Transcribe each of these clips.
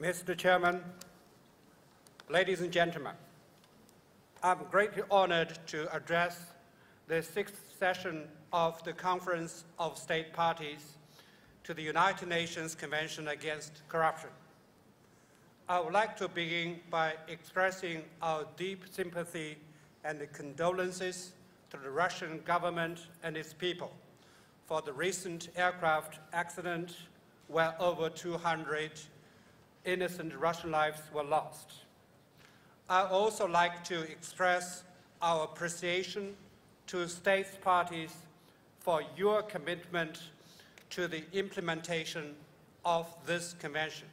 Mr. Chairman, ladies and gentlemen, I'm greatly honored to address the sixth session of the Conference of State Parties to the United Nations Convention Against Corruption. I would like to begin by expressing our deep sympathy and condolences to the Russian government and its people for the recent aircraft accident where over 200 innocent Russian lives were lost. I would also like to express our appreciation to states parties for your commitment to the implementation of this convention.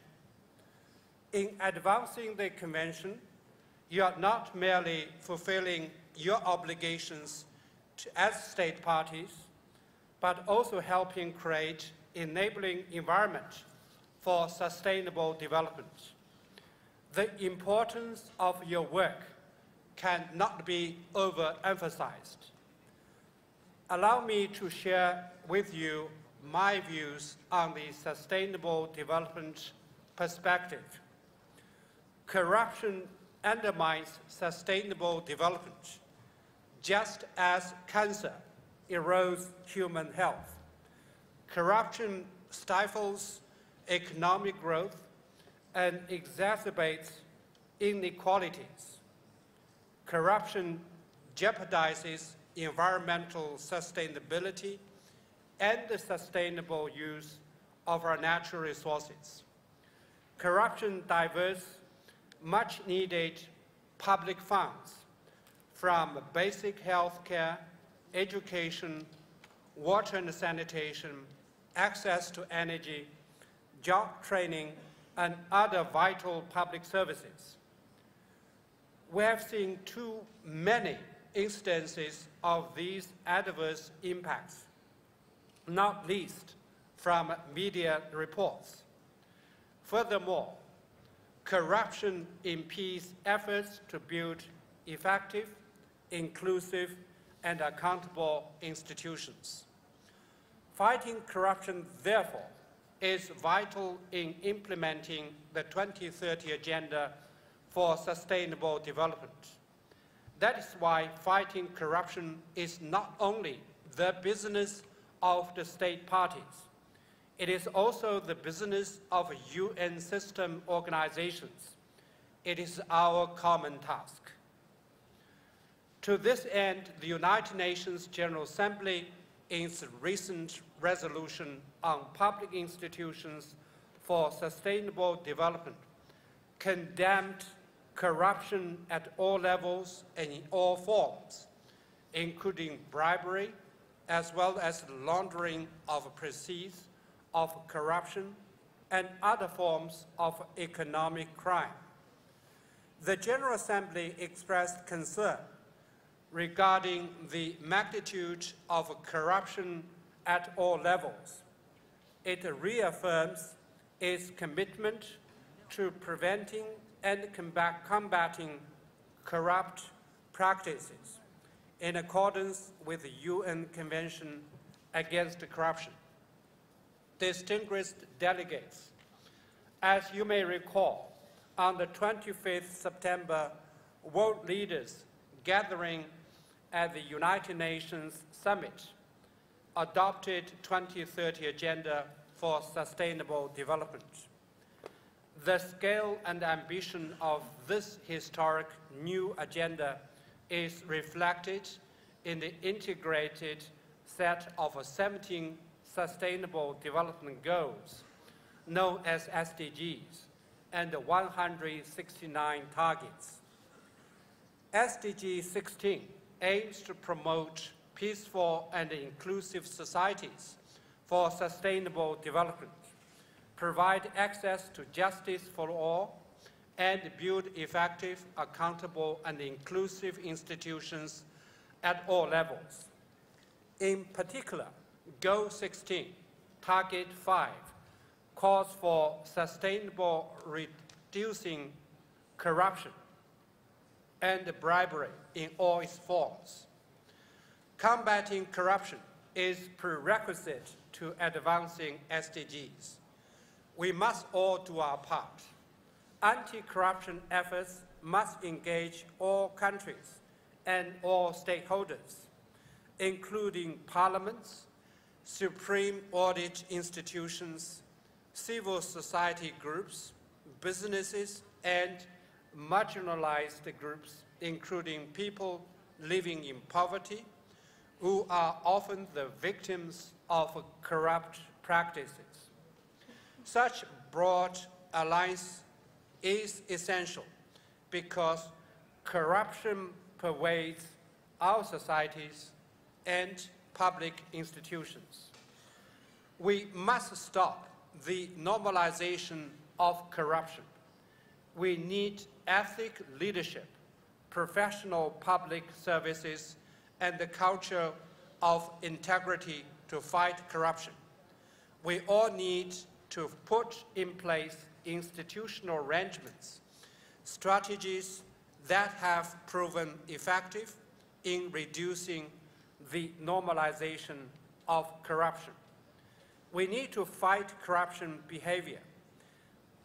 In advancing the convention, you are not merely fulfilling your obligations as state parties, but also helping create enabling environment for sustainable development. The importance of your work cannot be overemphasized. Allow me to share with you my views on the sustainable development perspective. Corruption undermines sustainable development, just as cancer erodes human health. Corruption stifles economic growth and exacerbates inequalities. Corruption jeopardizes environmental sustainability and the sustainable use of our natural resources. Corruption diverts much-needed public funds from basic health care, education, water and sanitation, access to energy, job training, and other vital public services. We have seen too many instances of these adverse impacts, not least from media reports. Furthermore, corruption impedes efforts to build effective, inclusive, and accountable institutions. Fighting corruption, therefore, is vital in implementing the 2030 Agenda for Sustainable Development. That is why fighting corruption is not only the business of the state parties, it is also the business of UN system organizations. It is our common task. To this end, the United Nations General Assembly, in its recent resolution on public institutions for sustainable development, condemned corruption at all levels and in all forms, including bribery, as well as laundering of proceeds of corruption and other forms of economic crime. The General Assembly expressed concern regarding the magnitude of corruption at all levels. It reaffirms its commitment to preventing and combating corrupt practices in accordance with the UN Convention Against Corruption. Distinguished delegates, as you may recall, on the 25th September, world leaders gathering at the United Nations Summit adopted 2030 Agenda for Sustainable Development. The scale and ambition of this historic new agenda is reflected in the integrated set of 17 Sustainable Development Goals, known as SDGs, and 169 targets. SDG 16 aims to promote peaceful and inclusive societies for sustainable development, provide access to justice for all, and build effective, accountable, and inclusive institutions at all levels. In particular, Goal 16, Target 5, calls for sustainable reducing corruption and bribery in all its forms. Combating corruption is prerequisite to advancing SDGs. We must all do our part. Anti-corruption efforts must engage all countries and all stakeholders, including parliaments, supreme audit institutions, civil society groups, businesses, and marginalized groups, including people living in poverty, who are often the victims of corrupt practices. Such broad alliance is essential because corruption pervades our societies and public institutions. We must stop the normalization of corruption. We need ethic leadership, professional public services, and the culture of integrity to fight corruption. We all need to put in place institutional arrangements, strategies that have proven effective in reducing the normalization of corruption. We need to fight corruption behavior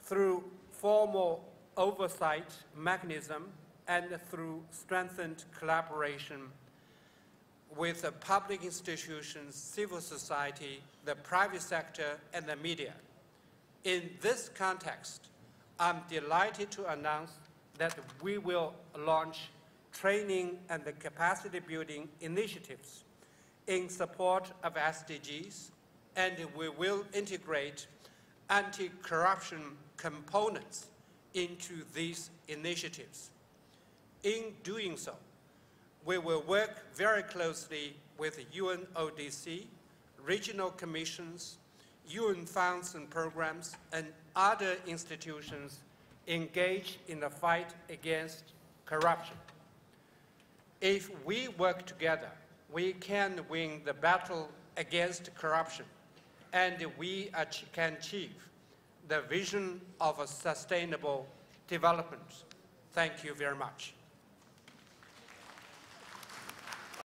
through formal oversight mechanism and through strengthened collaboration with the public institutions, civil society, the private sector, and the media. In this context, I'm delighted to announce that we will launch training and capacity building initiatives in support of SDGs, and we will integrate anti-corruption components into these initiatives. In doing so, we will work very closely with UNODC, regional commissions, UN funds and programs, and other institutions engaged in the fight against corruption. If we work together, we can win the battle against corruption, and we can achieve the vision of a sustainable development. Thank you very much.